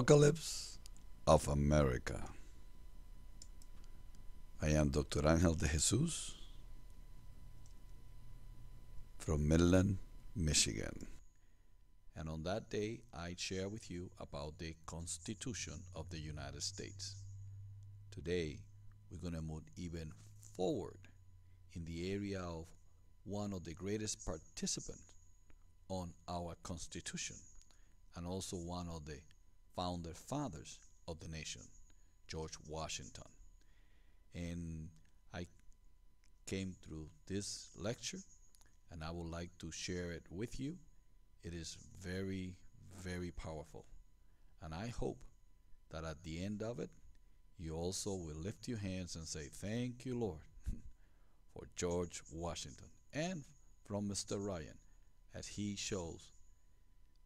Apocalypse of America. I am Dr. Angel de Jesus from Midland, Michigan. And on that day, I share with you about the Constitution of the United States. Today, we're going to move even forward in the area of one of the greatest participants on our Constitution and also one of the founder fathers of the nation, George Washington. And I came through this lecture and I would like to share it with you. It is very, very powerful. And I hope that at the end of it, you also will lift your hands and say, "Thank you, Lord," for George Washington. And from Mr. Ryan, as he shows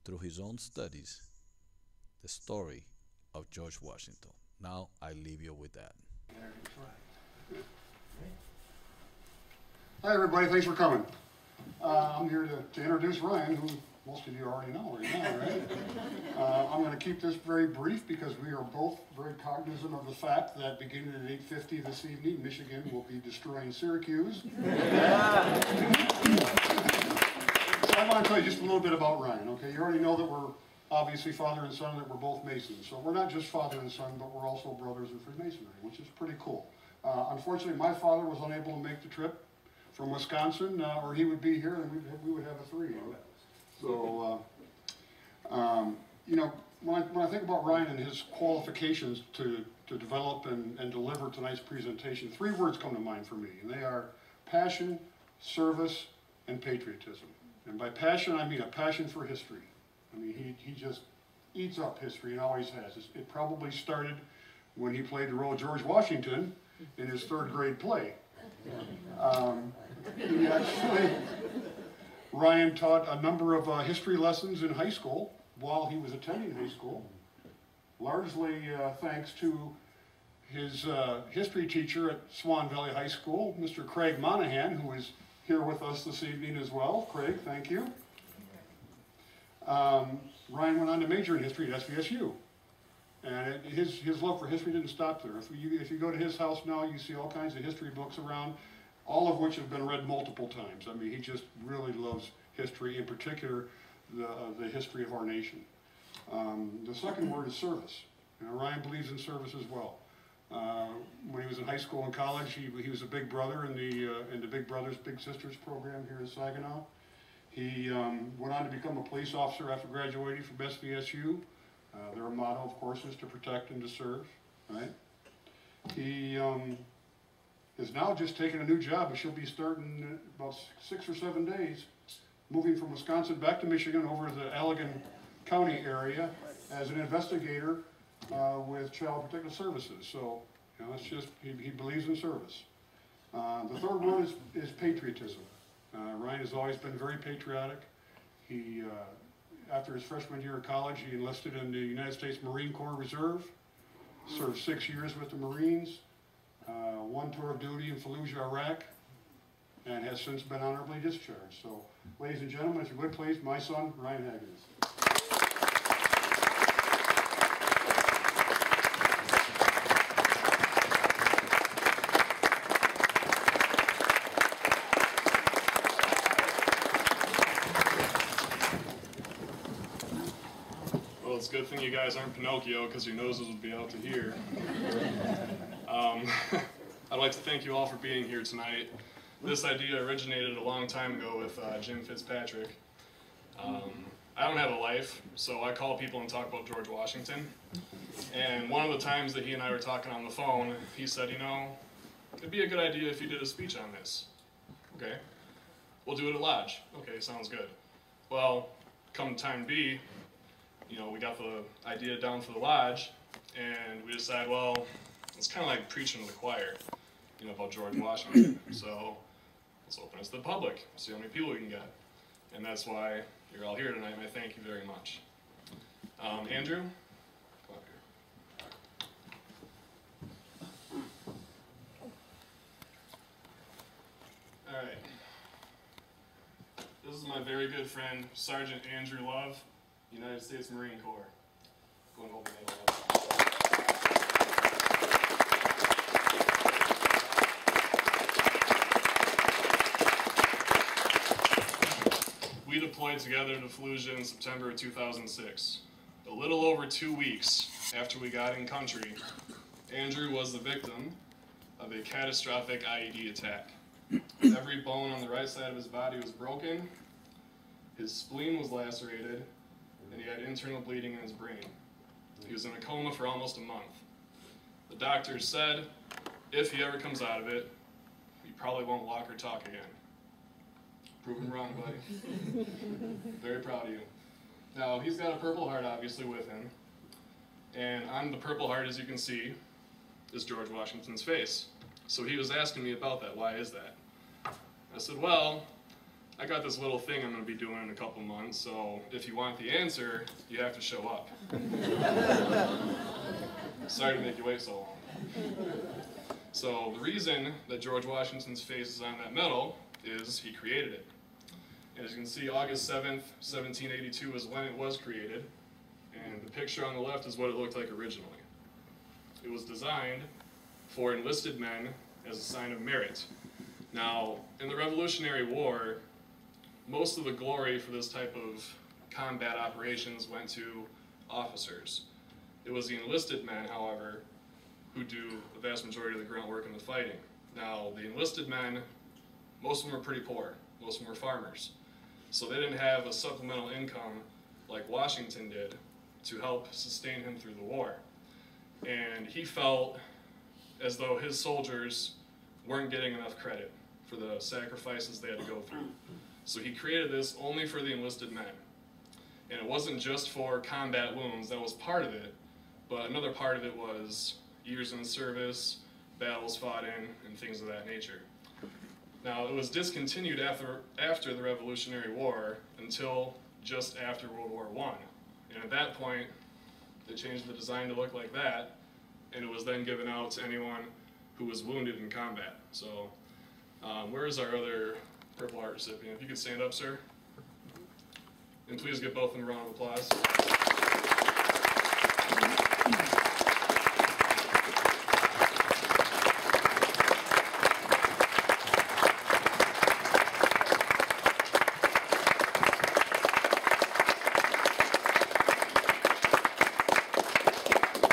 through his own studies the story of George Washington. Now I leave you with that. Hi everybody, thanks for coming. I'm here to introduce Ryan, who most of you already know right now, right? I'm going to keep this very brief because we are both very cognizant of the fact that beginning at 8:50 this evening, Michigan will be destroying Syracuse. So I want to tell you just a little bit about Ryan, okay? You already know that we're obviously father and son, that we're both Masons. So we're not just father and son, but we're also brothers in Freemasonry, which is pretty cool. Unfortunately, my father was unable to make the trip from Wisconsin, or he would be here and we would have a three. So, you know, when I think about Ryan and his qualifications to develop and deliver tonight's presentation, three words come to mind for me, and they are passion, service, and patriotism. And by passion, I mean a passion for history. I mean, he just eats up history and always has. It probably started when he played the role of George Washington in his third grade play. Actually, Ryan taught a number of history lessons in high school while he was attending high school, largely thanks to his history teacher at Swan Valley High School, Mr. Craig Monahan, who is here with us this evening as well. Craig, thank you. Ryan went on to major in history at SVSU. And his love for history didn't stop there. If you go to his house now, you see all kinds of history books around, all of which have been read multiple times. I mean, he just really loves history, in particular the history of our nation. The second word is service. You know, Ryan believes in service as well. When he was in high school and college, he was a big brother in the Big Brothers Big Sisters program here in Saginaw. He went on to become a police officer after graduating from SVSU. Their motto, of course, is to protect and to serve, right? He is now just taking a new job, and she'll be starting in about 6 or 7 days, moving from Wisconsin back to Michigan over to the Allegan County area as an investigator with Child Protective Services. So, you know, it's just, he believes in service. The third word is patriotism. Ryan has always been very patriotic. He after his freshman year of college, he enlisted in the United States Marine Corps Reserve, served 6 years with the Marines, one tour of duty in Fallujah, Iraq, and has since been honorably discharged. So, ladies and gentlemen, if you would please, my son, Ryan Haggins. It's a good thing you guys aren't Pinocchio, because your noses would be out to here. I'd like to thank you all for being here tonight. This idea originated a long time ago with Jim Fitzpatrick. I don't have a life, so I call people and talk about George Washington. And one of the times that he and I were talking on the phone, he said, you know, it'd be a good idea if you did a speech on this. Okay, we'll do it at Lodge. Okay, sounds good. Well, come time B, you know, we got the idea down for the Lodge, and we decided, well, it's kind of like preaching to the choir, you know, about George Washington. So let's open it to the public, see how many people we can get. And that's why you're all here tonight, and I thank you very much. Andrew, come up here. All right. This is my very good friend, Sergeant Andrew Love, United States Marine Corps. Go and hold the medal up. We deployed together to Fallujah in September of 2006. A little over 2 weeks after we got in country, Andrew was the victim of a catastrophic IED attack. Every bone on the right side of his body was broken, his spleen was lacerated, and he had internal bleeding in his brain. He was in a coma for almost a month. The doctors said, if he ever comes out of it, he probably won't walk or talk again. Prove him wrong, buddy. Very proud of you. Now, he's got a Purple Heart, obviously, with him. And on the Purple Heart, as you can see, is George Washington's face. So he was asking me about that. Why is that? I said, well, I got this little thing I'm going to be doing in a couple months, so if you want the answer, you have to show up. Sorry to make you wait so long. So the reason that George Washington's face is on that medal is he created it. And as you can see, August 7th, 1782 is when it was created, and the picture on the left is what it looked like originally. It was designed for enlisted men as a sign of merit. Now, in the Revolutionary War, most of the glory for this type of combat operations went to officers. It was the enlisted men, however, who do the vast majority of the grunt work in the fighting. Now, the enlisted men, most of them were pretty poor. Most of them were farmers. So they didn't have a supplemental income like Washington did to help sustain him through the war. And he felt as though his soldiers weren't getting enough credit for the sacrifices they had to go through. So he created this only for the enlisted men. And it wasn't just for combat wounds, that was part of it, but another part of it was years in service, battles fought in, and things of that nature. Now, it was discontinued after the Revolutionary War until just after World War I. And at that point, they changed the design to look like that, and it was then given out to anyone who was wounded in combat. So, where is our other Purple Heart recipient? If you could stand up, sir. And please give both of them a round of applause.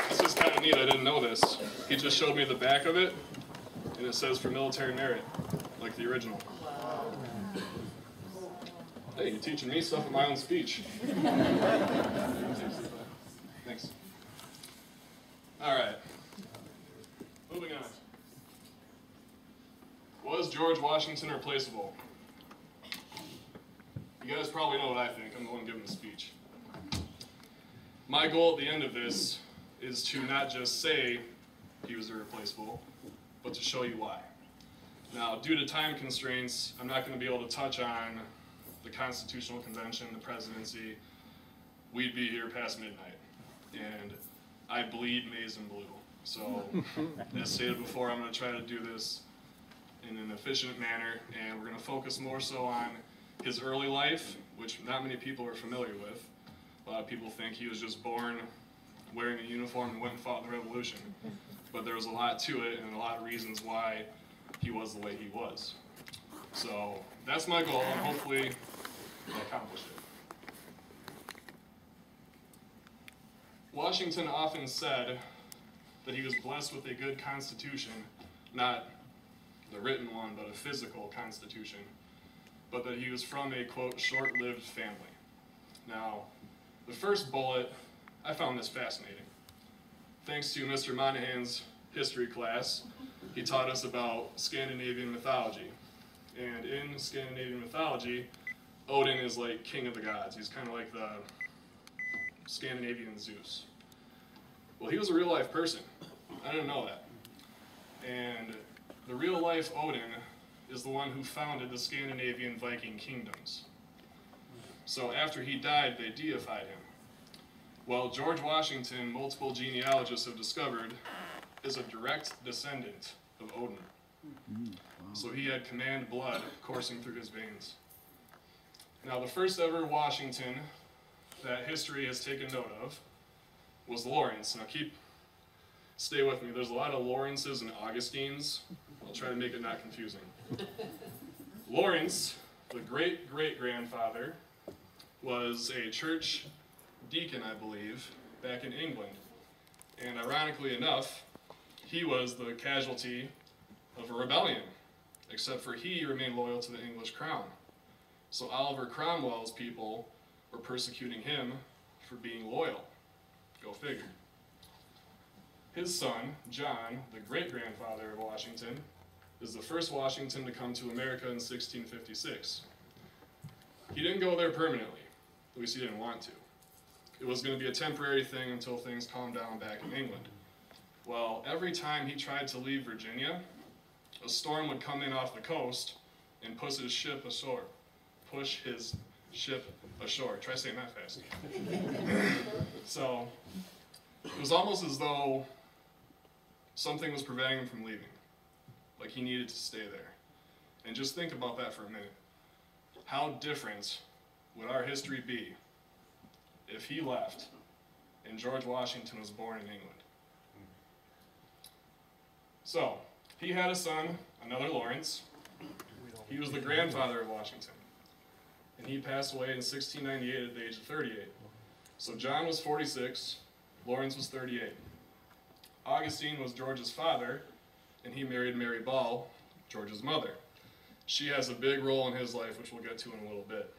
This is kind of neat, I didn't know this. He just showed me the back of it, and it says for military merit, like the original. Hey, you're teaching me stuff in my own speech. Thanks. All right. Moving on. Was George Washington replaceable? You guys probably know what I think. I'm the one giving the speech. My goal at the end of this is to not just say he was irreplaceable, but to show you why. Now, due to time constraints, I'm not going to be able to touch on the Constitutional Convention, the presidency. We'd be here past midnight, and I bleed maize and blue. So, as stated before, I'm going to try to do this in an efficient manner, and we're going to focus more so on his early life, which not many people are familiar with. A lot of people think he was just born wearing a uniform and went and fought in the Revolution, but there was a lot to it and a lot of reasons why he was the way he was. So that's my goal, and hopefully I accomplish it. Washington often said that he was blessed with a good constitution, not the written one, but a physical constitution, but that he was from a, quote, short-lived family. Now, the first bullet, I found this fascinating. Thanks to Mr. Monahan's history class, he taught us about Scandinavian mythology. And in Scandinavian mythology, Odin is like king of the gods. He's kind of like the Scandinavian Zeus. Well, he was a real-life person. I didn't know that. And the real-life Odin is the one who founded the Scandinavian Viking kingdoms. So after he died, they deified him. Well, George Washington, multiple genealogists have discovered, is a direct descendant of Odin. So he had command blood coursing through his veins. Now, the first ever Washington that history has taken note of was Lawrence. Now stay with me. There's a lot of Lawrences and Augustines. I'll try to make it not confusing. Lawrence, the great-great-grandfather, was a church deacon, I believe, back in England. And ironically enough, he was the casualty of a rebellion, except for he remained loyal to the English crown. So Oliver Cromwell's people were persecuting him for being loyal. Go figure. His son, John, the great-grandfather of Washington, is the first Washington to come to America in 1656. He didn't go there permanently, at least he didn't want to. It was going to be a temporary thing until things calmed down back in England. Well, every time he tried to leave Virginia, a storm would come in off the coast and push his ship ashore. Try saying that fast. So, it was almost as though something was preventing him from leaving. Like he needed to stay there. And just think about that for a minute. How different would our history be if he left and George Washington was born in England? So, he had a son, another Lawrence. He was the grandfather of Washington. And he passed away in 1698 at the age of 38. So John was 46, Lawrence was 38. Augustine was George's father, and he married Mary Ball, George's mother. She has a big role in his life, which we'll get to in a little bit.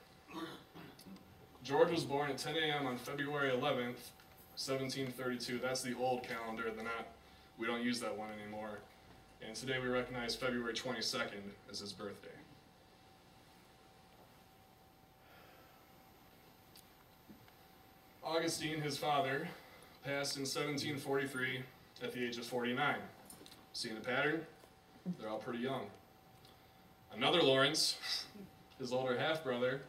George was born at 10 a.m. on February 11th, 1732. That's the old calendar. We don't use that one anymore. And today we recognize February 22nd as his birthday. Augustine, his father, passed in 1743 at the age of 49. Seeing the pattern? They're all pretty young. Another Lawrence, his older half-brother,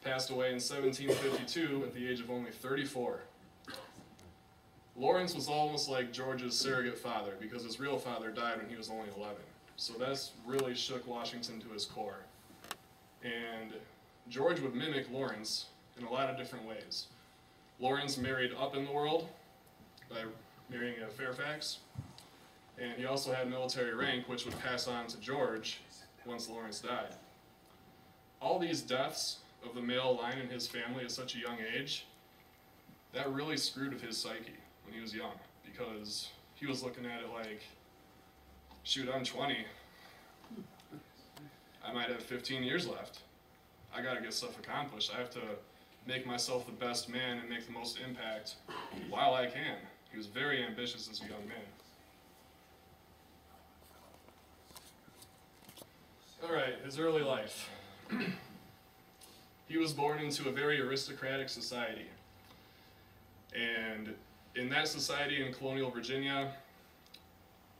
passed away in 1752 at the age of only 34. Lawrence was almost like George's surrogate father because his real father died when he was only 11. So that's really shook Washington to his core. And George would mimic Lawrence in a lot of different ways. Lawrence married up in the world by marrying a Fairfax, and he also had military rank, which would pass on to George once Lawrence died. All these deaths of the male line in his family at such a young age, that really screwed with his psyche when he was young, because he was looking at it like, shoot, I'm 20. I might have 15 years left. I gotta get stuff accomplished. I have to make myself the best man and make the most impact while I can. He was very ambitious as a young man. All right, his early life. He was born into a very aristocratic society. And in that society in colonial Virginia,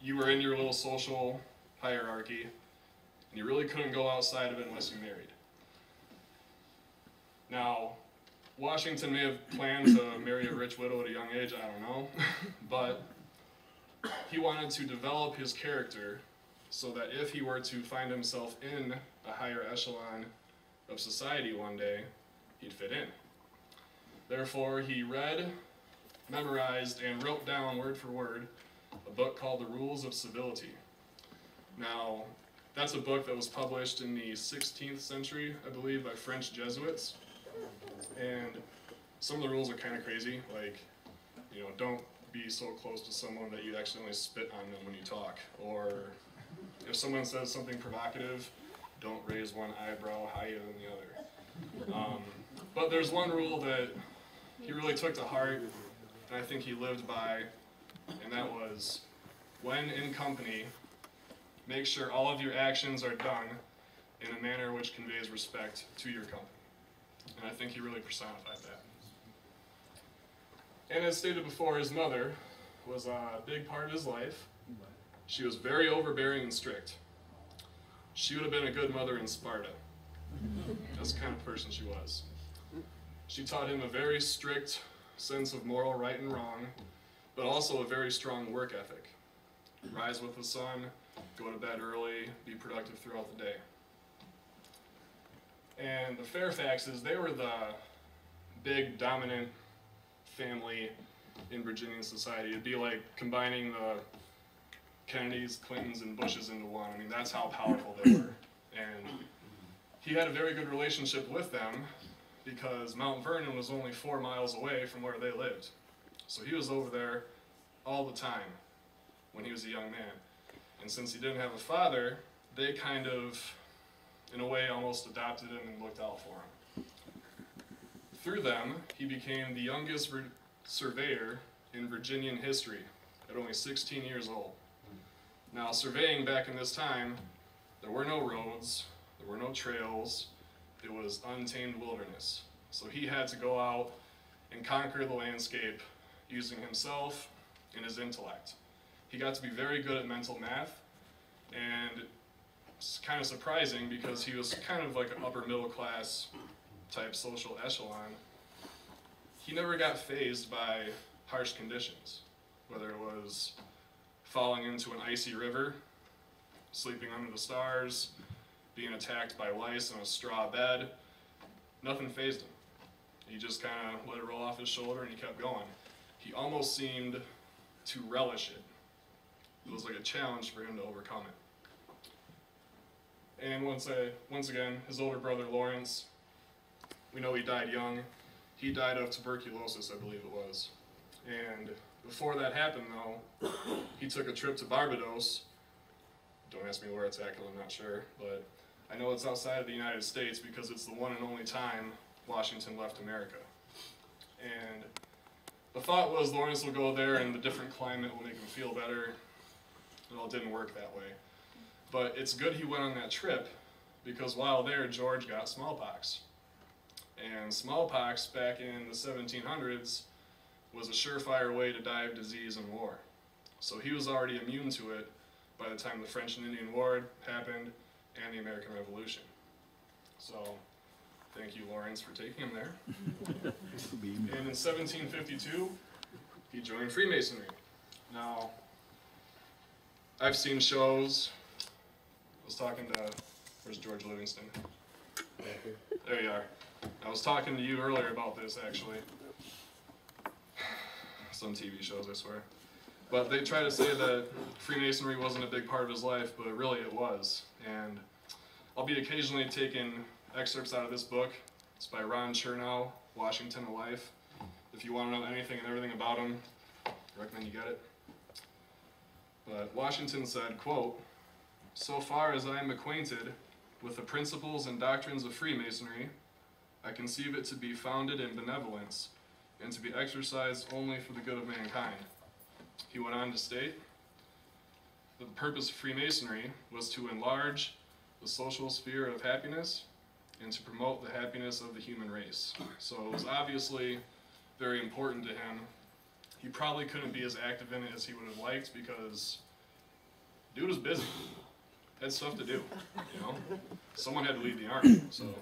you were in your little social hierarchy, and you really couldn't go outside of it unless you married. Now, Washington may have planned to marry a rich widow at a young age, I don't know, but he wanted to develop his character so that if he were to find himself in a higher echelon of society one day, he'd fit in. Therefore, he read, memorized, and wrote down word for word a book called The Rules of Civility. Now, that's a book that was published in the 16th century, I believe, by French Jesuits. And some of the rules are kind of crazy, like, don't be so close to someone that you accidentally spit on them when you talk. Or if someone says something provocative, don't raise one eyebrow higher than the other. But there's one rule that he really took to heart, and I think he lived by, and that was, when in company, make sure all of your actions are done in a manner which conveys respect to your company. And I think he really personified that. And as stated before, his mother was a big part of his life. She was very overbearing and strict. She would have been a good mother in Sparta. That's the kind of person she was. She taught him a very strict sense of moral right and wrong, but also a very strong work ethic. Rise with the sun, go to bed early, be productive throughout the day. And the Fairfaxes, they were the big, dominant family in Virginian society. It'd be like combining the Kennedys, Clintons, and Bushes into one. I mean, that's how powerful they were. And he had a very good relationship with them because Mount Vernon was only 4 miles away from where they lived. So he was over there all the time when he was a young man. And since he didn't have a father, they kind of, in a way, almost adopted him and looked out for him. Through them, he became the youngest surveyor in Virginian history at only 16 years old. Now, surveying back in this time, there were no roads, there were no trails, it was untamed wilderness. So he had to go out and conquer the landscape using himself and his intellect. He got to be very good at mental math, and it's kind of surprising because he was kind of like an upper middle class type social echelon. He never got fazed by harsh conditions, whether it was falling into an icy river, sleeping under the stars, being attacked by lice on a straw bed. Nothing fazed him. He just kind of let it roll off his shoulder and he kept going. He almost seemed to relish it. It was like a challenge for him to overcome it. And once again, his older brother Lawrence, we know he died young. He died of tuberculosis, I believe it was. And before that happened, though, he took a trip to Barbados. Don't ask me where it's at because I'm not sure, but I know it's outside of the United States because it's the one and only time Washington left America. And the thought was Lawrence will go there and the different climate will make him feel better. Well, it didn't work that way. But it's good he went on that trip because while there, George got smallpox. And smallpox back in the 1700s was a surefire way to die of disease in war. So he was already immune to it by the time the French and Indian War happened and the American Revolution. So thank you, Lawrence, for taking him there. And in 1752, he joined Freemasonry. Now, I've seen shows. I was talking to, where's George Livingston? There you are. I was talking to you earlier about this, actually. Some TV shows, I swear. But they try to say that Freemasonry wasn't a big part of his life, but really it was. And I'll be occasionally taking excerpts out of this book. It's by Ron Chernow, Washington a Life. If you want to know anything and everything about him, I recommend you get it. But Washington said, quote, "So far as I am acquainted with the principles and doctrines of Freemasonry, I conceive it to be founded in benevolence and to be exercised only for the good of mankind." He went on to state that the purpose of Freemasonry was to enlarge the social sphere of happiness and to promote the happiness of the human race. So it was obviously very important to him. He probably couldn't be as active in it as he would have liked because dude was busy. Had stuff to do, you know? Someone had to lead the army, so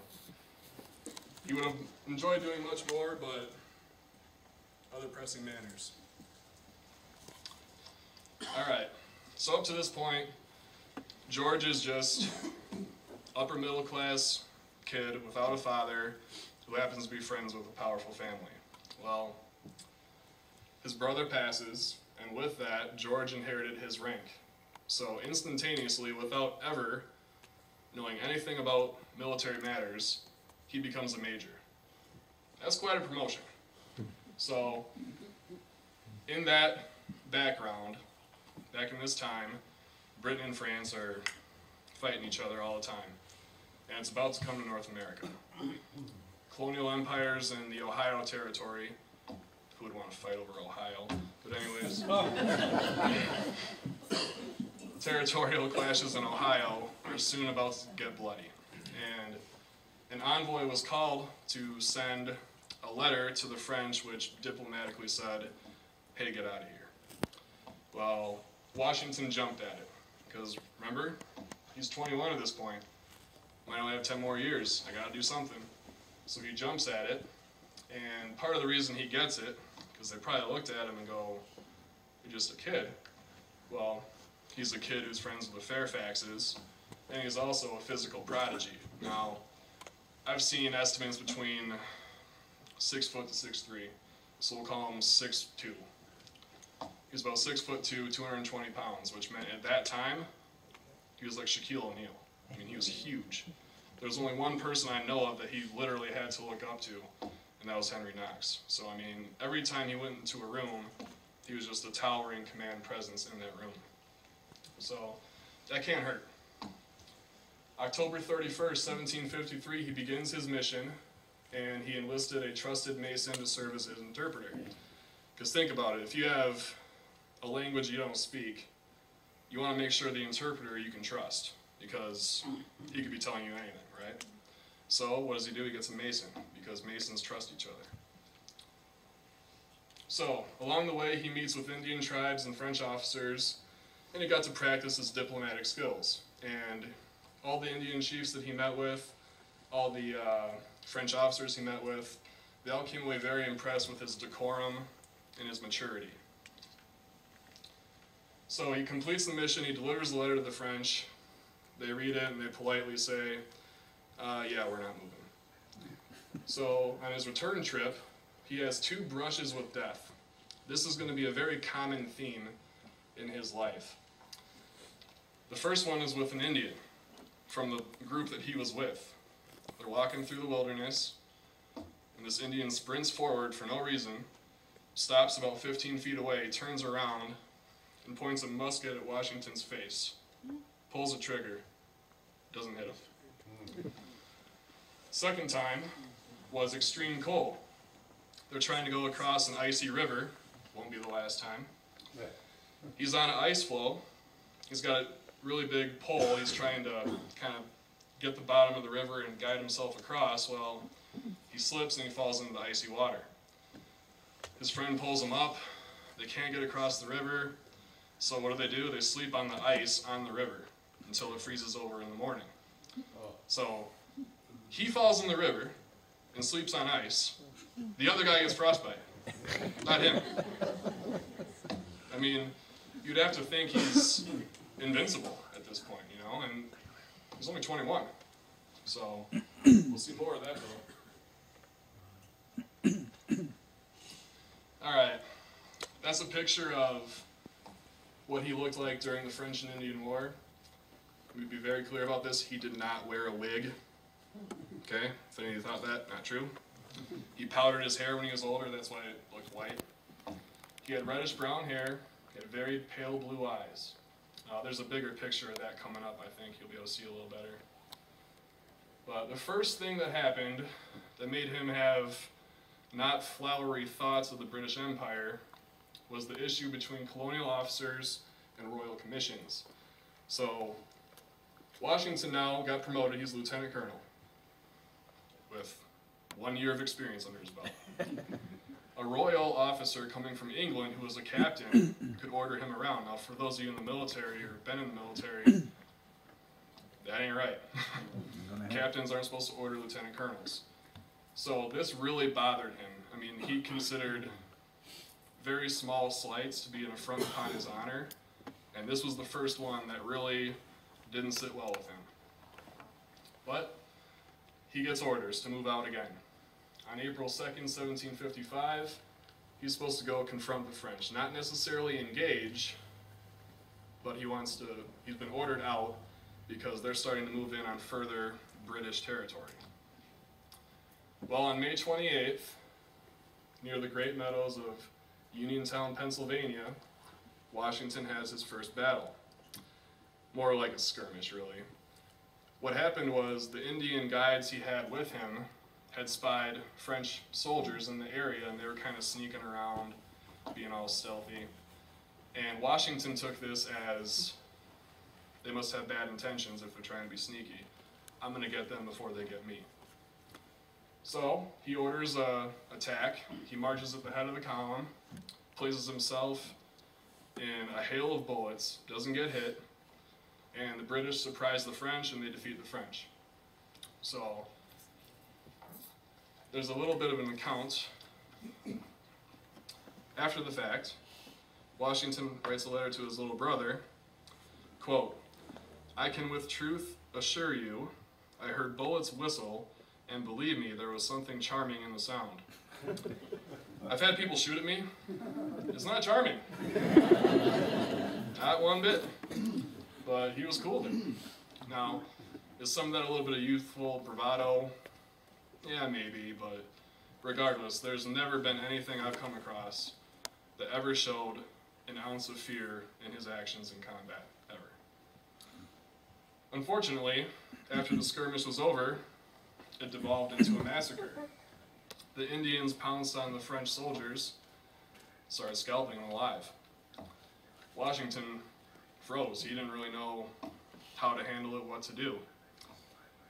he would have enjoyed doing much more, but other pressing matters. All right, so up to this point, George is just upper middle class kid without a father who happens to be friends with a powerful family. Well, his brother passes, and with that, George inherited his rank. So instantaneously, without ever knowing anything about military matters, he becomes a major. That's quite a promotion. So, in that background, back in this time, Britain and France are fighting each other all the time. And it's about to come to North America. Colonial empires in the Ohio Territory. Who would want to fight over Ohio? But anyways, territorial clashes in Ohio are soon about to get bloody. And an envoy was called to send a letter to the French which diplomatically said, "Hey, get out of here." Well, Washington jumped at it, because remember, he's 21 at this point. Might only have 10 more years. I gotta do something. So he jumps at it, and part of the reason he gets it, because they probably looked at him and go, "You're just a kid." Well, he's a kid who's friends with the Fairfaxes, and he's also a physical prodigy. Now, I've seen estimates between 6 foot to 6'3". so we'll call him 6'2". He's about 6'2", 220 pounds, which meant at that time, he was like Shaquille O'Neal. I mean, he was huge. There's only one person I know of that he literally had to look up to, and that was Henry Knox. So, I mean, every time he went into a room, he was just a towering command presence in that room. So, that can't hurt. October 31st, 1753, he begins his mission, and he enlisted a trusted Mason to serve as his interpreter. Because think about it, if you have a language you don't speak, you want to make sure the interpreter you can trust, because he could be telling you anything, right? So what does he do? He gets a Mason, because Masons trust each other. So along the way, he meets with Indian tribes and French officers, and he got to practice his diplomatic skills. And all the Indian chiefs that he met with, all the French officers he met with, they all came away very impressed with his decorum and his maturity. So he completes the mission, he delivers the letter to the French, they read it and they politely say, yeah, we're not moving. So on his return trip, he has 2 brushes with death. This is going to be a very common theme in his life. The first one is with an Indian from the group that he was with. They're walking through the wilderness, and this Indian sprints forward for no reason, stops about 15 feet away, turns around, and points a musket at Washington's face. Pulls the trigger, doesn't hit him. Second time was extreme cold. They're trying to go across an icy river, won't be the last time. He's on an ice floe, he's got a really big pole, he's trying to kind of get the bottom of the river and guide himself across. Well, he slips and he falls into the icy water. His friend pulls him up, they can't get across the river, so what do? They sleep on the ice on the river until it freezes over in the morning. So he falls in the river and sleeps on ice. The other guy gets frostbite, not him. I mean, you'd have to think he's invincible at this point, you know, and he's only 21. So we'll see more of that though. All right, that's a picture of what he looked like during the French and Indian War. We'd be very clear about this. He did not wear a wig. Okay, if any of you thought that, not true. He powdered his hair when he was older, that's why it looked white. He had reddish brown hair, he had very pale blue eyes. There's a bigger picture of that coming up, I think. You'll be able to see a little better. But the first thing that happened that made him have not flowery thoughts of the British Empire was the issue between colonial officers and royal commissions. So Washington now got promoted, he's lieutenant colonel with 1 year of experience under his belt. A royal officer coming from England who was a captain could order him around. Now for those of you in the military or been in the military, that ain't right. Captains aren't supposed to order lieutenant colonels. So this really bothered him. I mean, he considered very small slights to be an affront upon his honor, and this was the first one that really didn't sit well with him. But he gets orders to move out again. On April 2nd, 1755, he's supposed to go confront the French. Not necessarily engage, but he's been ordered out because they're starting to move in on further British territory. Well, on May 28th, near the Great Meadows of Uniontown, Pennsylvania, Washington has his first battle. More like a skirmish, really. What happened was the Indian guides he had with him had spied French soldiers in the area, and they were kind of sneaking around, being all stealthy. And Washington took this as, they must have bad intentions if they're trying to be sneaky. I'm going to get them before they get me. So he orders an attack. He marches at the head of the column, places himself in a hail of bullets, doesn't get hit, and the British surprise the French and they defeat the French. So there's a little bit of an account. After the fact, Washington writes a letter to his little brother, quote, "I can with truth assure you, I heard bullets whistle, and believe me, there was something charming in the sound." I've had people shoot at me. It's not charming. Not one bit. But he was cool with it. Now, is some of that a little bit of youthful bravado? Yeah, maybe, but regardless, there's never been anything I've come across that ever showed an ounce of fear in his actions in combat, ever. Unfortunately, after the skirmish was over, it devolved into a massacre. The Indians pounced on the French soldiers, started scalping them alive. Washington froze. He didn't really know how to handle it, what to do.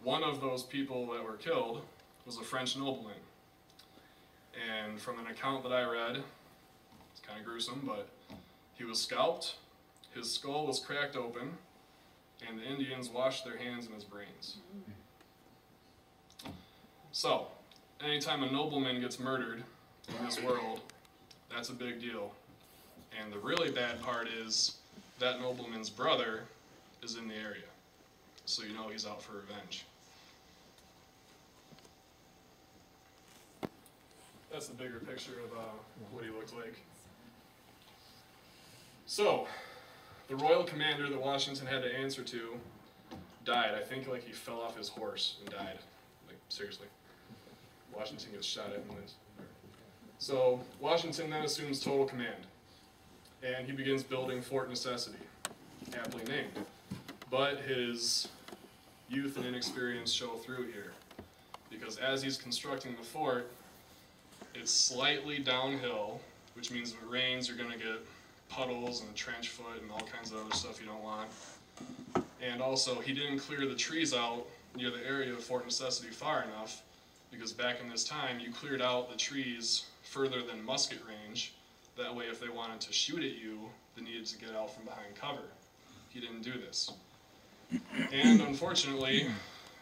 One of those people that were killed was a French nobleman. And from an account that I read, it's kind of gruesome, but he was scalped, his skull was cracked open, and the Indians washed their hands and his brains. So, anytime a nobleman gets murdered in this world, that's a big deal. And the really bad part is that nobleman's brother is in the area. So you know he's out for revenge. That's the bigger picture of what he looked like. So, the royal commander that Washington had to answer to died. I think like he fell off his horse and died. Like, seriously. Washington gets shot at and wins. So, Washington then assumes total command. And he begins building Fort Necessity, aptly named. But his youth and inexperience show through here. Because as he's constructing the fort, it's slightly downhill, which means if it rains, you're going to get puddles and a trench foot and all kinds of other stuff you don't want. And also, he didn't clear the trees out near the area of Fort Necessity far enough, because back in this time, you cleared out the trees further than musket range. That way, if they wanted to shoot at you, they needed to get out from behind cover. He didn't do this. And unfortunately,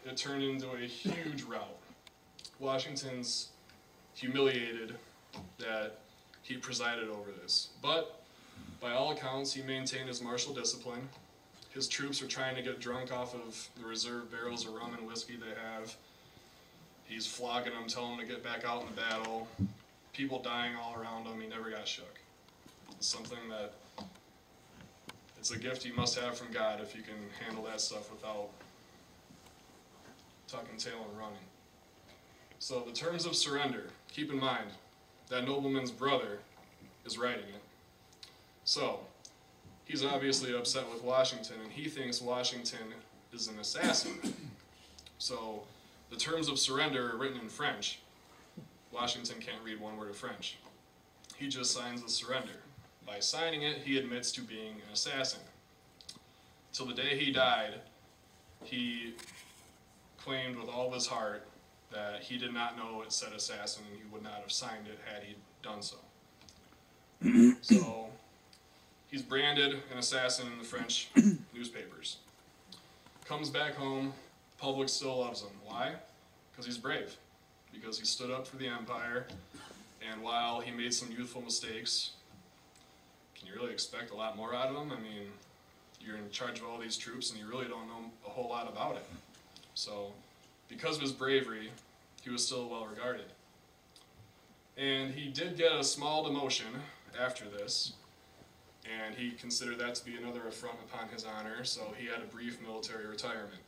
it turned into a huge rout. Washington's humiliated that he presided over this. But by all accounts, he maintained his martial discipline. His troops are trying to get drunk off of the reserve barrels of rum and whiskey they have. He's flogging them, telling them to get back out in the battle. People dying all around him. He never got shook. It's something that, it's a gift you must have from God if you can handle that stuff without tucking tail and running. So the terms of surrender, keep in mind, that nobleman's brother is writing it. So, he's obviously upset with Washington, and he thinks Washington is an assassin. So, the terms of surrender are written in French. Washington can't read one word of French. He just signs the surrender. By signing it, he admits to being an assassin. Till the day he died, he claimed with all of his heart that he did not know it said assassin, and he would not have signed it had he done so. So, he's branded an assassin in the French newspapers. Comes back home, public still loves him. Why? Because he's brave. Because he stood up for the empire, and while he made some youthful mistakes, can you really expect a lot more out of him? I mean, you're in charge of all these troops, and you really don't know a whole lot about it. So, because of his bravery, he was still well regarded. And he did get a small demotion after this, and he considered that to be another affront upon his honor, so he had a brief military retirement.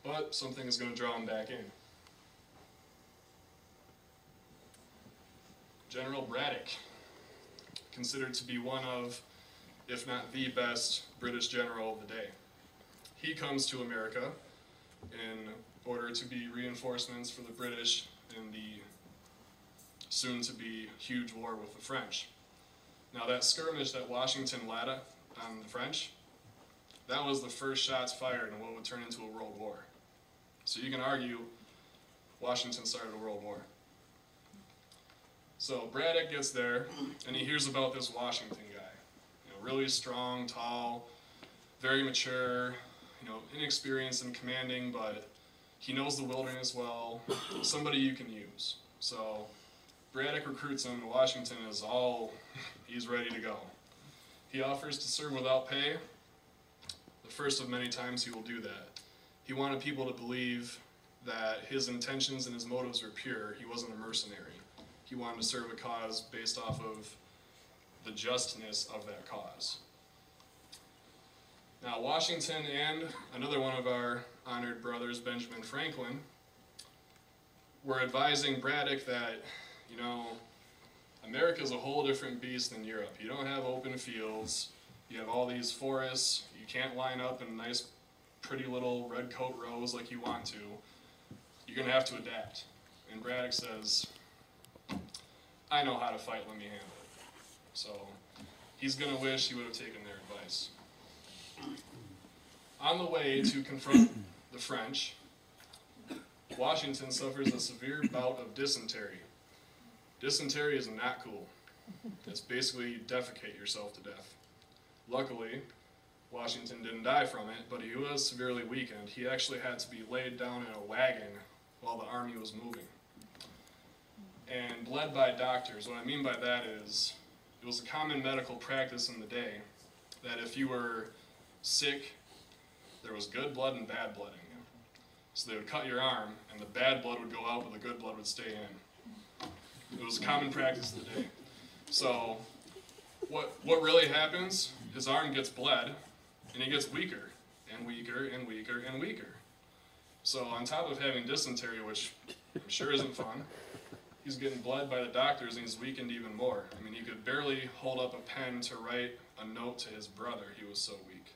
But something is going to draw him back in. General Braddock, considered to be one of, if not the best, British general of the day. He comes to America in order to be reinforcements for the British in the soon-to-be huge war with the French. Now that skirmish that Washington led on the French, that was the first shots fired in what would turn into a world war. So you can argue Washington started a world war. So Braddock gets there, and he hears about this Washington guy. You know, really strong, tall, very mature, inexperienced and commanding, but he knows the wilderness well, somebody you can use. So Braddock recruits him, and Washington is he's ready to go. He offers to serve without pay. The first of many times he will do that. He wanted people to believe that his intentions and his motives were pure. He wasn't a mercenary. he wanted to serve a cause based off of the justness of that cause. Now, Washington and another one of our honored brothers, Benjamin Franklin, were advising Braddock that, you know, America's a whole different beast than Europe. You don't have open fields. You have all these forests. You can't line up in nice, pretty little red coat rows like you want to. You're going to have to adapt. And Braddock says, I know how to fight, let me handle it. So he's going to wish he would have taken their advice. On the way to confront the French, Washington suffers a severe bout of dysentery. Dysentery is not cool. It's basically you defecate yourself to death. Luckily, Washington didn't die from it, but he was severely weakened. He actually had to be laid down in a wagon while the army was moving, and bled by doctors. What I mean by that is, it was a common medical practice in the day that if you were sick, there was good blood and bad blood in you. So they would cut your arm, and the bad blood would go out, but the good blood would stay in. It was a common practice of the day. So what really happens, his arm gets bled, and he gets weaker, and weaker, and weaker, and weaker. So on top of having dysentery, which I'm sure isn't fun, he's getting bled by the doctors, and he's weakened even more. I mean, he could barely hold up a pen to write a note to his brother. He was so weak.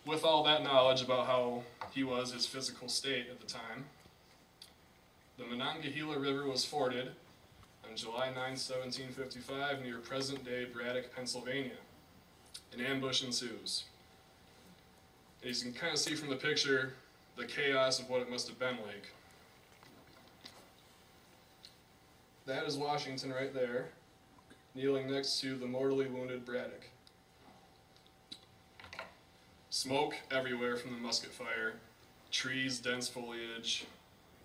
With all that knowledge about how he was, his physical state at the time, the Monongahela River was forded on July 9, 1755, near present-day Braddock, Pennsylvania. An ambush ensues. As you can kind of see from the picture, the chaos of what it must have been like. That is Washington right there, kneeling next to the mortally wounded Braddock. Smoke everywhere from the musket fire, trees, dense foliage,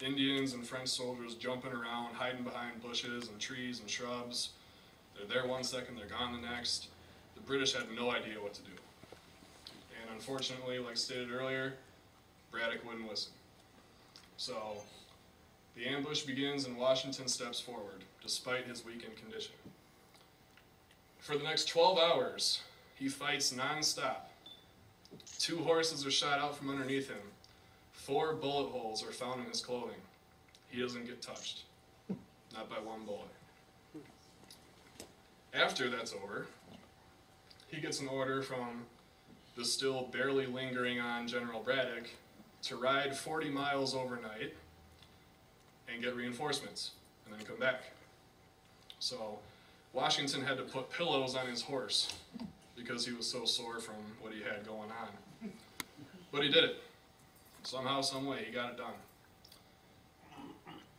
Indians and French soldiers jumping around, hiding behind bushes and trees and shrubs. They're there one second, they're gone the next. The British had no idea what to do. And unfortunately, like stated earlier, Braddock wouldn't listen. So the ambush begins and Washington steps forward, despite his weakened condition. For the next 12 hours, he fights non-stop. 2 horses are shot out from underneath him. 4 bullet holes are found in his clothing. He doesn't get touched. Not by one bullet. After that's over, he gets an order from the still barely lingering on General Braddock to ride 40 miles overnight and get reinforcements, and then come back. So Washington had to put pillows on his horse because he was so sore from what he had going on. But he did it. Somehow, some way, he got it done.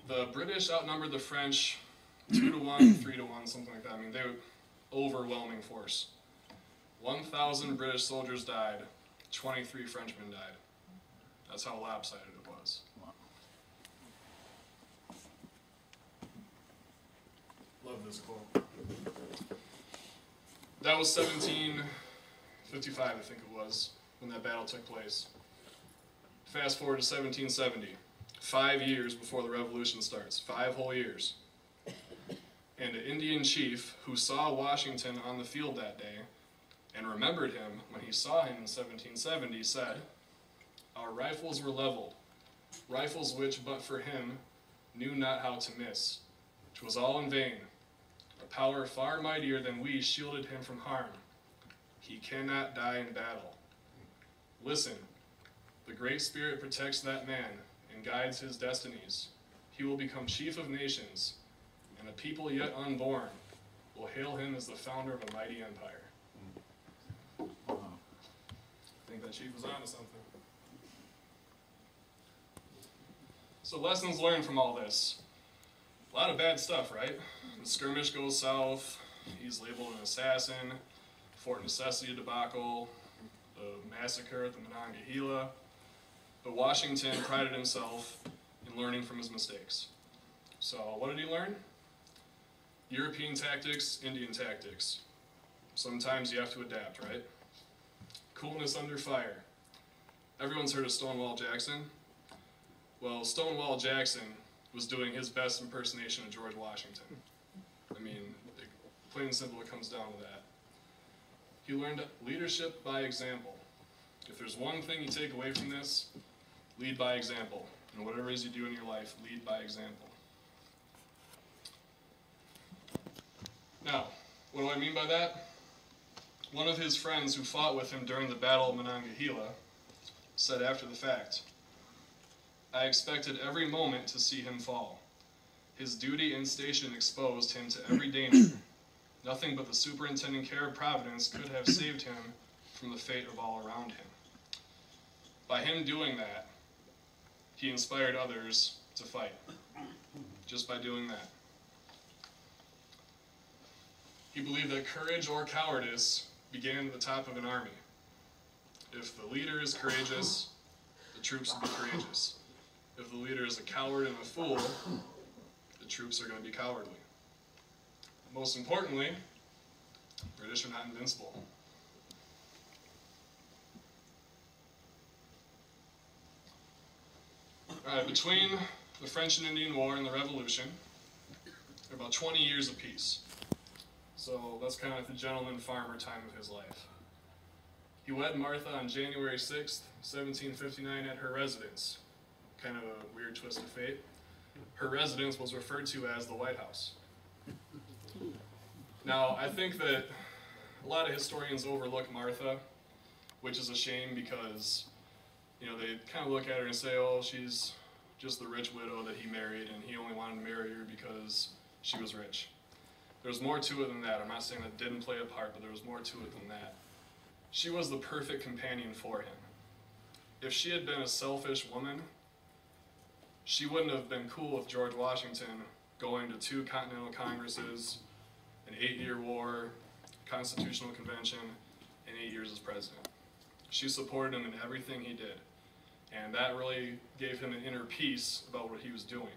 The British outnumbered the French 2 to 1, 3 to 1, something like that. I mean, they were overwhelming force. 1,000 British soldiers died, 23 Frenchmen died. That's how lopsided it was. Love this quote. That was 1755, I think it was, when that battle took place. Fast forward to 1770, 5 years before the Revolution starts, 5 whole years. And an Indian chief who saw Washington on the field that day and remembered him when he saw him in 1770 said, "Our rifles were leveled, rifles which but for him knew not how to miss. 'Twas all in vain. A power far mightier than we shielded him from harm. He cannot die in battle. Listen, the Great Spirit protects that man and guides his destinies. He will become chief of nations, and a people yet unborn will hail him as the founder of a mighty empire." I think that chief was onto something. So lessons learned from all this. A lot of bad stuff, right? The skirmish goes south, he's labeled an assassin, Fort Necessity debacle, the massacre at the Monongahela. But Washington prided himself in learning from his mistakes. So what did he learn? European tactics, Indian tactics. Sometimes you have to adapt, right? Coolness under fire. Everyone's heard of Stonewall Jackson. Well, Stonewall Jackson was doing his best impersonation of George Washington. I mean, plain and simple, it comes down to that. He learned leadership by example. If there's one thing you take away from this, lead by example. And whatever it is you do in your life, lead by example. Now, what do I mean by that? One of his friends who fought with him during the Battle of Monongahela said after the fact, "I expected every moment to see him fall. His duty and station exposed him to every danger. Nothing but the superintending care of Providence could have saved him from the fate of all around him." By him doing that, he inspired others to fight. Just by doing that. He believed that courage or cowardice began at the top of an army. If the leader is courageous, the troops will be courageous. If the leader is a coward and a fool, the troops are going to be cowardly. Most importantly, British are not invincible. Between the French and Indian War and the Revolution, there were about 20 years of peace. So that's kind of like the gentleman farmer time of his life. He wed Martha on January 6th, 1759 at her residence. Kind of a weird twist of fate. Her residence was referred to as the White House. Now, I think that a lot of historians overlook Martha, which is a shame because, you know, they kind of look at her and say, oh, she's just the rich widow that he married, and he only wanted to marry her because she was rich. There's more to it than that. I'm not saying that didn't play a part, but there was more to it than that. She was the perfect companion for him. If she had been a selfish woman, she wouldn't have been cool with George Washington going to 2 Continental Congresses, an 8-year war, Constitutional Convention, and 8 years as president. She supported him in everything he did, and that really gave him an inner peace about what he was doing.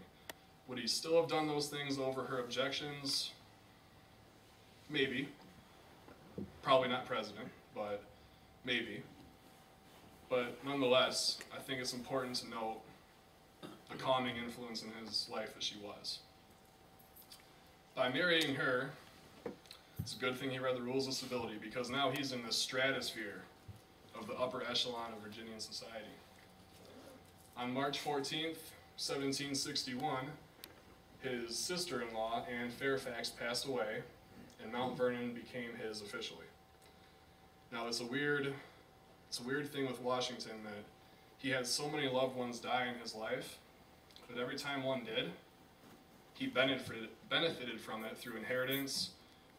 Would he still have done those things over her objections? Maybe. Probably not president, but maybe. But nonetheless, I think it's important to note the calming influence in his life that she was. By marrying her, it's a good thing he read the Rules of Civility, because now he's in the stratosphere of the upper echelon of Virginian society. On March 14th, 1761, his sister-in-law, Anne Fairfax, passed away, and Mount Vernon became his officially. Now, it's a weird thing with Washington that he had so many loved ones die in his life, but every time one did, he benefited from it through inheritance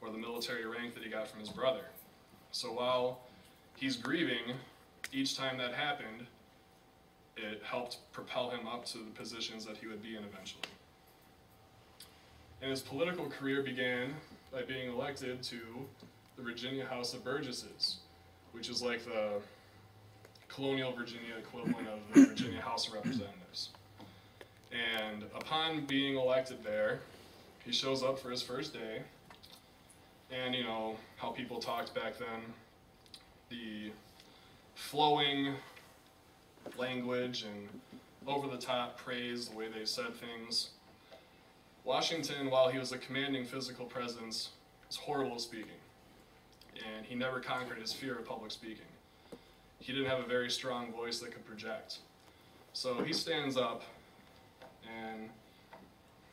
or the military rank that he got from his brother. So while he's grieving, each time that happened, it helped propel him up to the positions that he would be in eventually. And his political career began by being elected to the Virginia House of Burgesses, which is like the colonial Virginia equivalent of the Virginia House of Representatives. And upon being elected there, he shows up for his first day, and you know how people talked back then, the flowing language and over-the-top praise, the way they said things. Washington, while he was a commanding physical presence, was horrible at speaking, and he never conquered his fear of public speaking. He didn't have a very strong voice that could project. So he stands up, and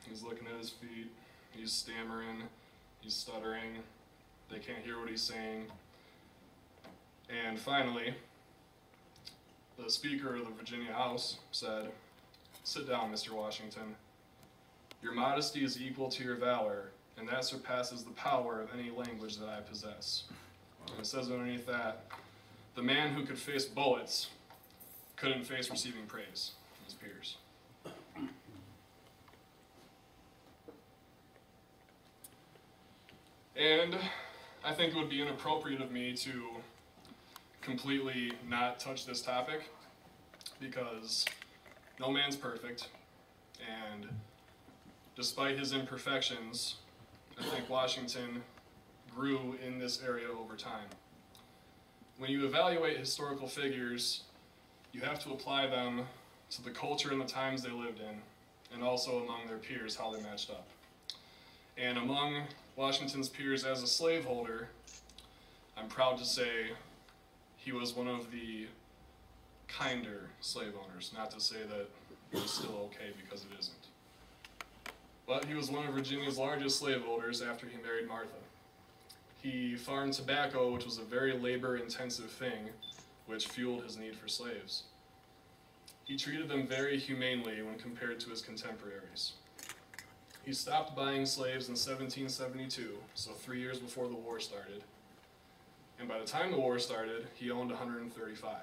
he's looking at his feet, he's stammering, he's stuttering, they can't hear what he's saying. And finally, the Speaker of the Virginia House said, "Sit down, Mr. Washington. Your modesty is equal to your valor, and that surpasses the power of any language that I possess." And it says underneath that, the man who could face bullets couldn't face receiving praise from his peers. And I think it would be inappropriate of me to completely not touch this topic, because no man's perfect, and despite his imperfections, I think Washington grew in this area over time. When you evaluate historical figures, you have to apply them to the culture and the times they lived in, and also among their peers, how they matched up. And among Washington's peers as a slaveholder, I'm proud to say he was one of the kinder slave owners, not to say that it was still okay, because it isn't. But he was one of Virginia's largest slaveholders after he married Martha. He farmed tobacco, which was a very labor-intensive thing, which fueled his need for slaves. He treated them very humanely when compared to his contemporaries. He stopped buying slaves in 1772, so 3 years before the war started. And by the time the war started, he owned 135.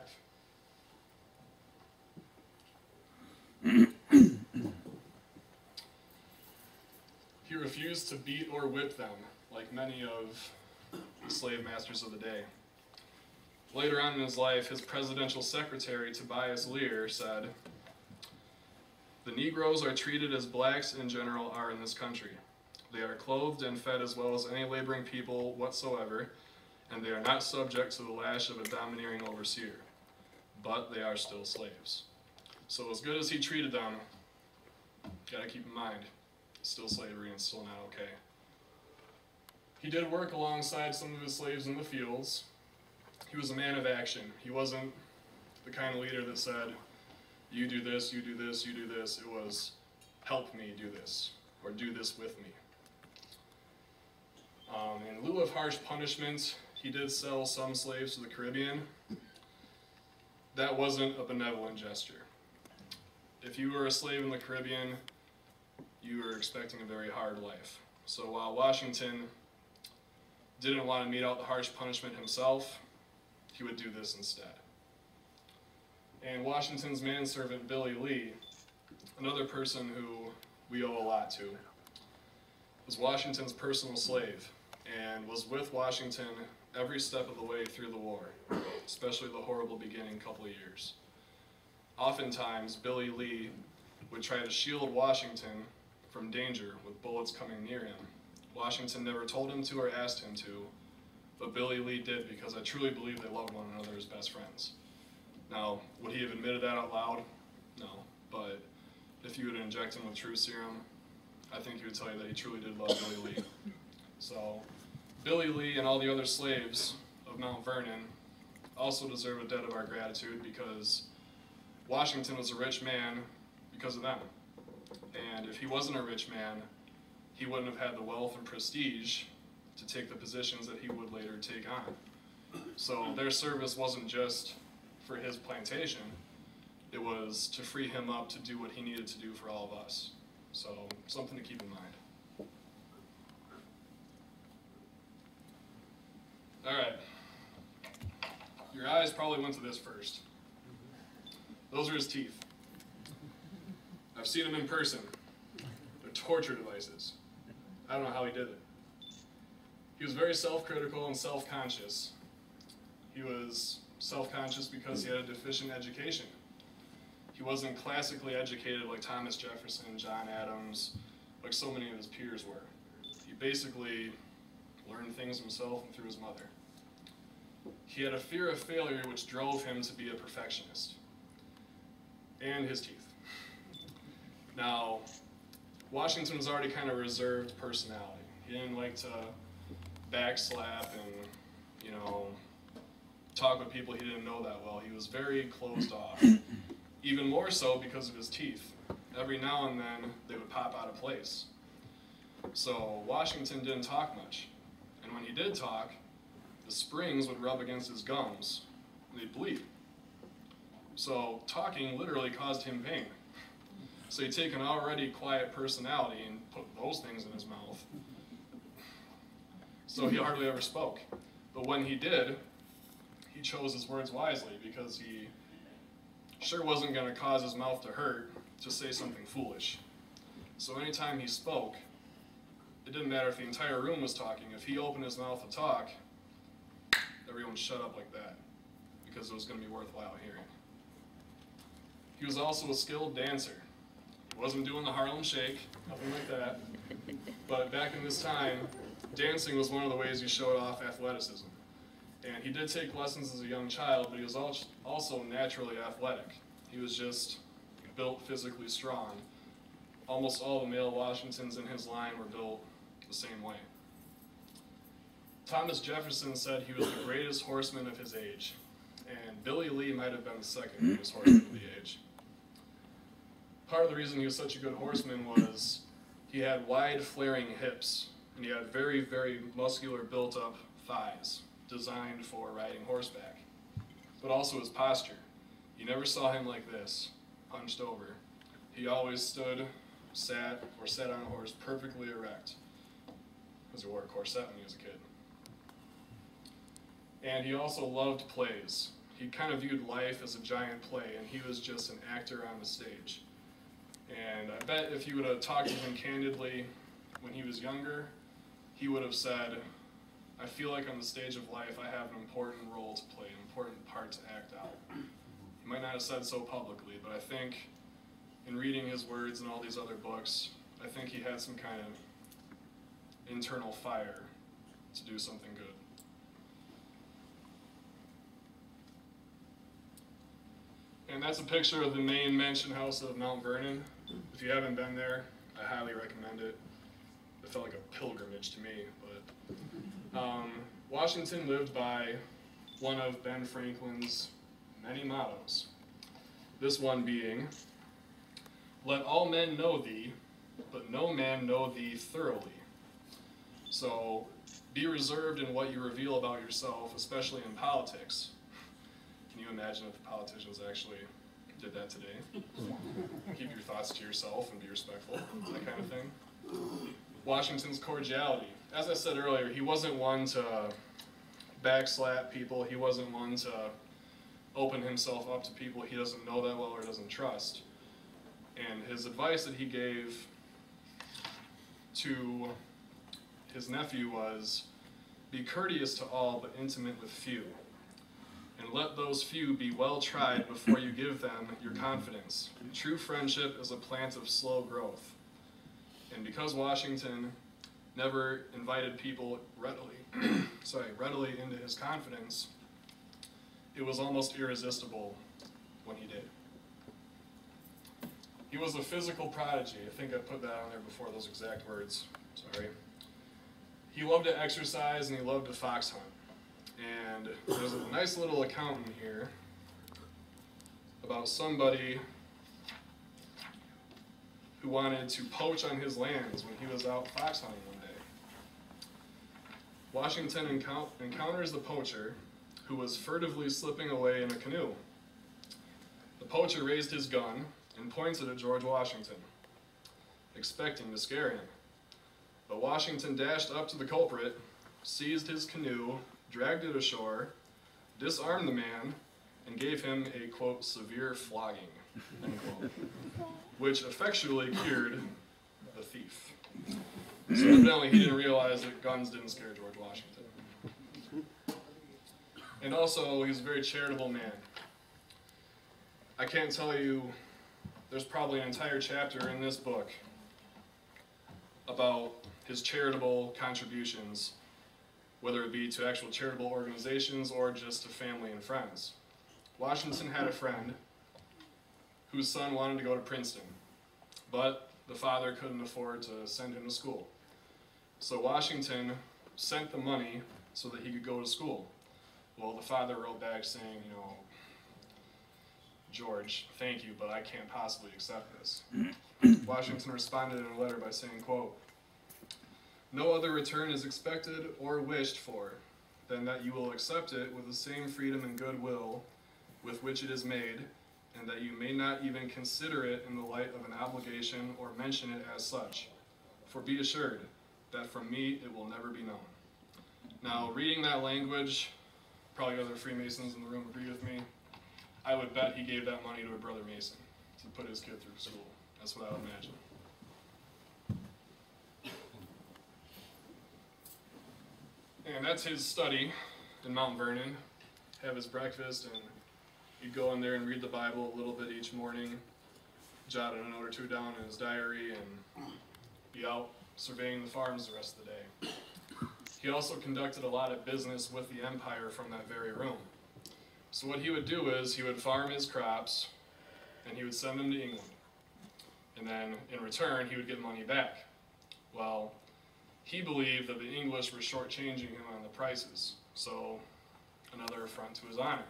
He refused to beat or whip them, like many of the slave masters of the day. Later on in his life, his presidential secretary, Tobias Lear, said, "The Negroes are treated as blacks in general are in this country. They are clothed and fed as well as any laboring people whatsoever, and they are not subject to the lash of a domineering overseer. But they are still slaves." So as good as he treated them, gotta keep in mind, it's still slavery and still not okay. He did work alongside some of his slaves in the fields. He was a man of action. He wasn't the kind of leader that said, you do this, you do this, you do this. It was, help me do this, or do this with me. In lieu of harsh punishment, he did sell some slaves to the Caribbean. That wasn't a benevolent gesture. If you were a slave in the Caribbean, you were expecting a very hard life. So while Washington didn't want to mete out the harsh punishment himself, he would do this instead. And Washington's manservant, Billy Lee, another person who we owe a lot to, was Washington's personal slave and was with Washington every step of the way through the war, especially the horrible beginning couple of years. Oftentimes, Billy Lee would try to shield Washington from danger with bullets coming near him. Washington never told him to or asked him to, but Billy Lee did, because I truly believe they loved one another as best friends. Now, would he have admitted that out loud? No, but if you were to inject him with truth serum, I think he would tell you that he truly did love Billy Lee. So, Billy Lee and all the other slaves of Mount Vernon also deserve a debt of our gratitude, because Washington was a rich man because of them. And if he wasn't a rich man, he wouldn't have had the wealth and prestige to take the positions that he would later take on. So their service wasn't just for his plantation, it was to free him up to do what he needed to do for all of us. So something to keep in mind. All right, your eyes probably went to this first. Those are his teeth. I've seen them in person. They're torture devices. I don't know how he did it. He was very self-critical and self-conscious. He was self-conscious because he had a deficient education. He wasn't classically educated like Thomas Jefferson, John Adams, like so many of his peers were. He basically learned things himself and through his mother. He had a fear of failure which drove him to be a perfectionist. And his teeth. Now, Washington was already kind of a reserved personality. He didn't like to backslap and, talk with people he didn't know that well. He was very closed off. Even more so because of his teeth. Every now and then, they would pop out of place. So Washington didn't talk much. And when he did talk, the springs would rub against his gums, and they'd bleed. So talking literally caused him pain. So he'd take an already quiet personality and put those things in his mouth. So he hardly ever spoke. But when he did, he chose his words wisely, because he sure wasn't going to cause his mouth to hurt to say something foolish. So anytime he spoke, it didn't matter if the entire room was talking. If he opened his mouth to talk, everyone shut up like that, because it was going to be worthwhile hearing. He was also a skilled dancer. He wasn't doing the Harlem Shake, nothing like that. But back in this time, dancing was one of the ways you showed off athleticism. And he did take lessons as a young child, but he was also naturally athletic. He was just built physically strong. Almost all the male Washingtons in his line were built the same way. Thomas Jefferson said he was the greatest horseman of his age, and Billy Lee might have been the second greatest horseman of the age. Part of the reason he was such a good horseman was he had wide flaring hips, and he had very, very muscular built-up thighs, designed for riding horseback, but also his posture. You never saw him like this, hunched over. He always stood, sat, or sat on a horse perfectly erect, because he wore a corset when he was a kid. And he also loved plays. He kind of viewed life as a giant play, and he was just an actor on the stage. And I bet if you would have talked to him candidly when he was younger, he would have said, I feel like on the stage of life I have an important role to play, an important part to act out. He might not have said so publicly, but I think in reading his words and all these other books, I think he had some kind of internal fire to do something good. And that's a picture of the main mansion house of Mount Vernon. If you haven't been there, I highly recommend it. It felt like a pilgrimage to me, but Washington lived by one of Ben Franklin's many mottos. This one being, let all men know thee, but no man know thee thoroughly. So be reserved in what you reveal about yourself, especially in politics. Can you imagine if the politicians actually did that today? Keep your thoughts to yourself and be respectful, that kind of thing. Washington's cordiality. As I said earlier, he wasn't one to backslap people. He wasn't one to open himself up to people he doesn't know that well or doesn't trust. And his advice that he gave to his nephew was, be courteous to all but intimate with few. And let those few be well tried before you give them your confidence. True friendship is a plant of slow growth. And because Washington never invited people readily into his confidence, it was almost irresistible when he did. He was a physical prodigy. I think I put that on there before those exact words. Sorry. He loved to exercise and he loved to fox hunt. And there's a nice little account in here about somebody who wanted to poach on his lands when he was out fox hunting one day. Washington encounters the poacher, who was furtively slipping away in a canoe. The poacher raised his gun and pointed at George Washington, expecting to scare him. But Washington dashed up to the culprit, seized his canoe, dragged it ashore, disarmed the man, and gave him a, quote, severe flogging, end quote, which effectually cured the thief. So evidently he didn't realize that guns didn't scare George Washington. And also, he's a very charitable man. I can't tell you, there's probably an entire chapter in this book about his charitable contributions, whether it be to actual charitable organizations or just to family and friends. Washington had a friend whose son wanted to go to Princeton, but the father couldn't afford to send him to school. So Washington sent the money so that he could go to school. Well, the father wrote back saying, George, thank you, but I can't possibly accept this. Washington responded in a letter by saying, quote, no other return is expected or wished for than that you will accept it with the same freedom and goodwill with which it is made, and that you may not even consider it in the light of an obligation or mention it as such. For be assured that from me it will never be known. Now, reading that language, probably other Freemasons in the room agree with me, I would bet he gave that money to a brother Mason to put his kid through school. That's what I would imagine. And that's his study in Mount Vernon. Have his breakfast, and he'd go in there and read the Bible a little bit each morning, jot a note or two down in his diary, and be out surveying the farms the rest of the day. He also conducted a lot of business with the empire from that very room. So what he would do is he would farm his crops, and he would send them to England. And then, in return, he would get money back. Well, he believed that the English were shortchanging him on the prices, so another affront to his honor.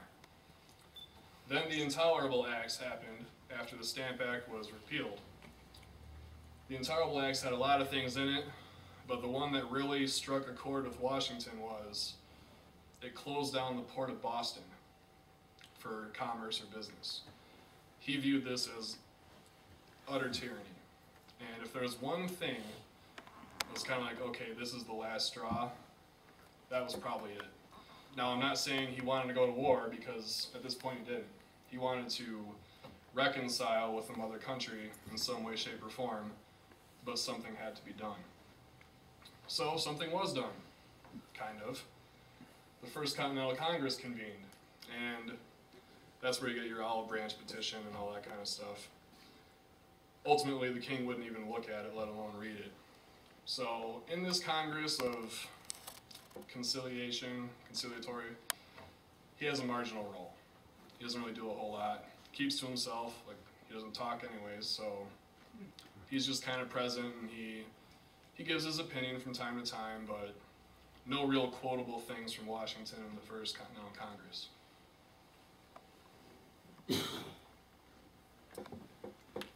Then the Intolerable Acts happened after the Stamp Act was repealed. The Intolerable Acts had a lot of things in it, but the one that really struck a chord with Washington was it closed down the port of Boston for commerce or business. He viewed this as utter tyranny. And if there's one thing that was kind of like, okay, this is the last straw, that was probably it. Now, I'm not saying he wanted to go to war, because at this point he didn't. He wanted to reconcile with the mother country in some way, shape, or form, but something had to be done. So something was done, kind of. The First Continental Congress convened, and that's where you get your olive branch petition and all that kind of stuff. Ultimately, the king wouldn't even look at it, let alone read it. So in this Congress of conciliatory, he has a marginal role. He doesn't really do a whole lot. Keeps to himself, like he doesn't talk anyways, so he's just kind of present, and he gives his opinion from time to time, but no real quotable things from Washington in the First Continental Congress.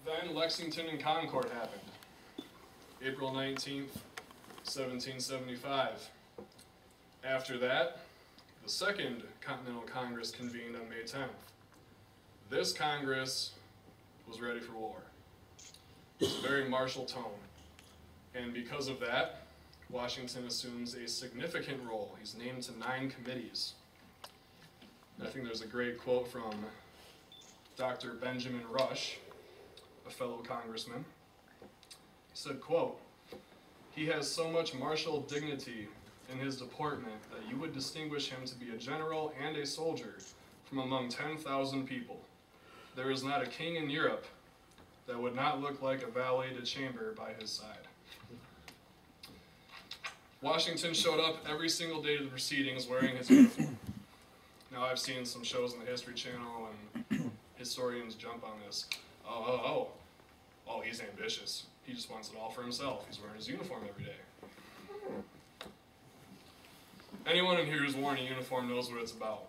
Then Lexington and Concord happened. April 19th, 1775. After that, the Second Continental Congress convened on May 10th. This Congress was ready for war. It's a very martial tone. And because of that, Washington assumes a significant role. He's named to 9 committees. I think there's a great quote from Dr. Benjamin Rush, a fellow congressman. He said, quote, "He has so much martial dignity in his deportment that you would distinguish him to be a general and a soldier from among 10,000 people. There is not a king in Europe that would not look like a valet de chambre by his side." Washington showed up every single day to the proceedings wearing his uniform. Now, I've seen some shows on the History Channel, and historians jump on this. Oh, he's ambitious. He just wants it all for himself. He's wearing his uniform every day. Anyone in here who's worn a uniform knows what it's about.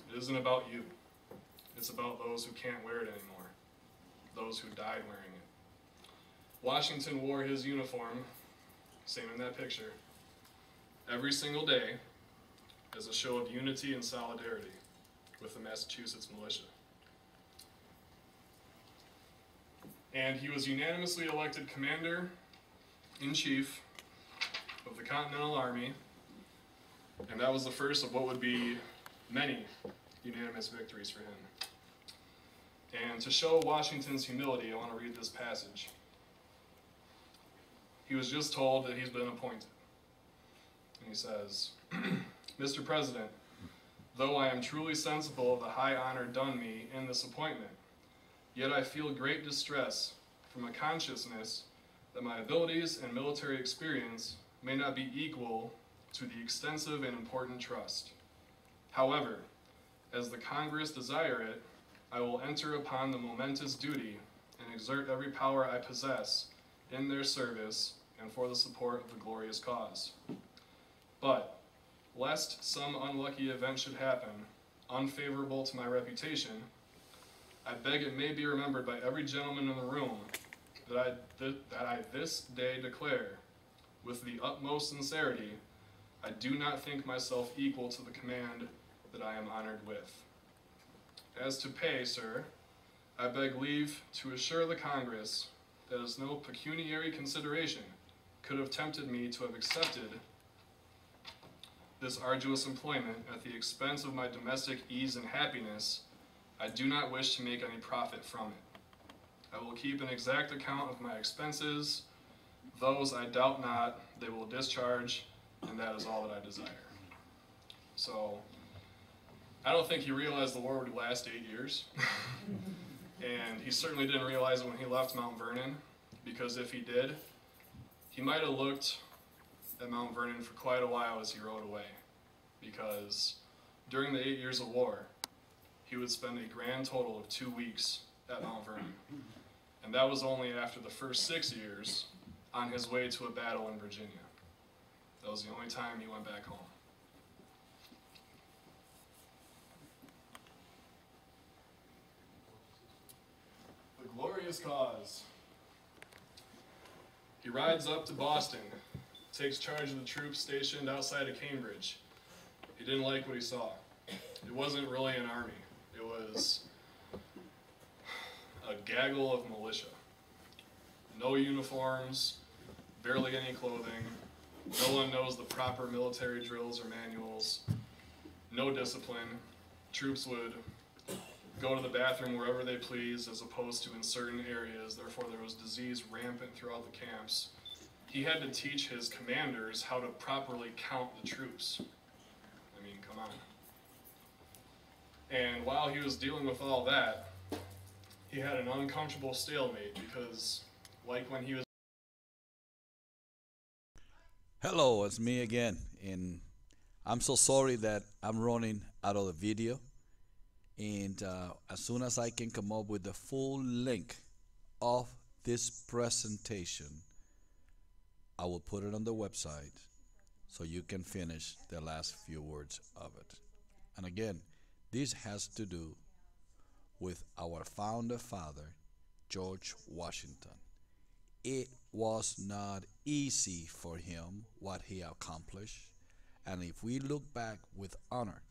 It isn't about you. It's about those who can't wear it anymore, those who died wearing it. Washington wore his uniform, same in that picture, every single day as a show of unity and solidarity with the Massachusetts militia. And he was unanimously elected Commander-in-Chief of the Continental Army, and that was the first of what would be many unanimous victories for him. And to show Washington's humility, I want to read this passage. He was just told that he's been appointed. And he says, "Mr. President, though I am truly sensible of the high honor done me in this appointment, yet I feel great distress from a consciousness that my abilities and military experience may not be equal to the extensive and important trust. However, as the Congress desire it, I will enter upon the momentous duty and exert every power I possess in their service and for the support of the glorious cause. But, lest some unlucky event should happen, unfavorable to my reputation, I beg it may be remembered by every gentleman in the room that I this day declare, with the utmost sincerity, I do not think myself equal to the command that I am honored with. As to pay, sir, I beg leave to assure the Congress that as no pecuniary consideration could have tempted me to have accepted this arduous employment at the expense of my domestic ease and happiness, I do not wish to make any profit from it. I will keep an exact account of my expenses. Those I doubt not they will discharge, and that is all that I desire." So, I don't think he realized the war would last 8 years. And he certainly didn't realize it when he left Mount Vernon, because if he did, he might have looked at Mount Vernon for quite a while as he rode away. Because during the 8 years of war, he was would spend a grand total of 2 weeks at Mount Vernon. And that was only after the first 6 years on his way to a battle in Virginia. That was the only time he went back home. The glorious cause. He rides up to Boston, takes charge of the troops stationed outside of Cambridge. He didn't like what he saw. It wasn't really an army. It was a gaggle of militia. No uniforms, barely any clothing. No one knows the proper military drills or manuals. No discipline. Troops would go to the bathroom wherever they pleased as opposed to in certain areas. Therefore, there was disease rampant throughout the camps. He had to teach his commanders how to properly count the troops. I mean, come on. And while he was dealing with all that, he had an uncomfortable stalemate because, like when he was... Hello, it's me again, and I'm so sorry that I'm running out of the video. And as soon as I can come up with the full link of this presentation, I will put it on the website so you can finish the last few words of it. And again, this has to do with our founder father, George Washington. It was not easy for him what he accomplished, and if we look back with honor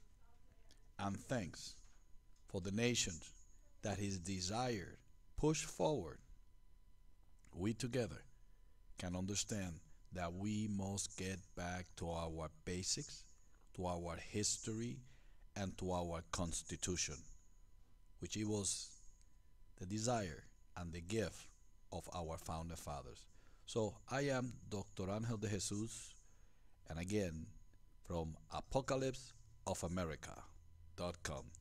and thanks for the nations that his desire pushed forward, we together can understand that we must get back to our basics, to our history, and to our Constitution, which it was the desire and the gift of our founder fathers. So I am Dr. Angel de Jesus, and again, from apocalypseofamerica.com.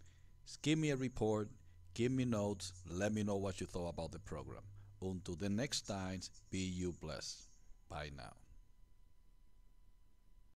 Give me a report, give me notes, let me know what you thought about the program. Until the next time, be you blessed. Bye now.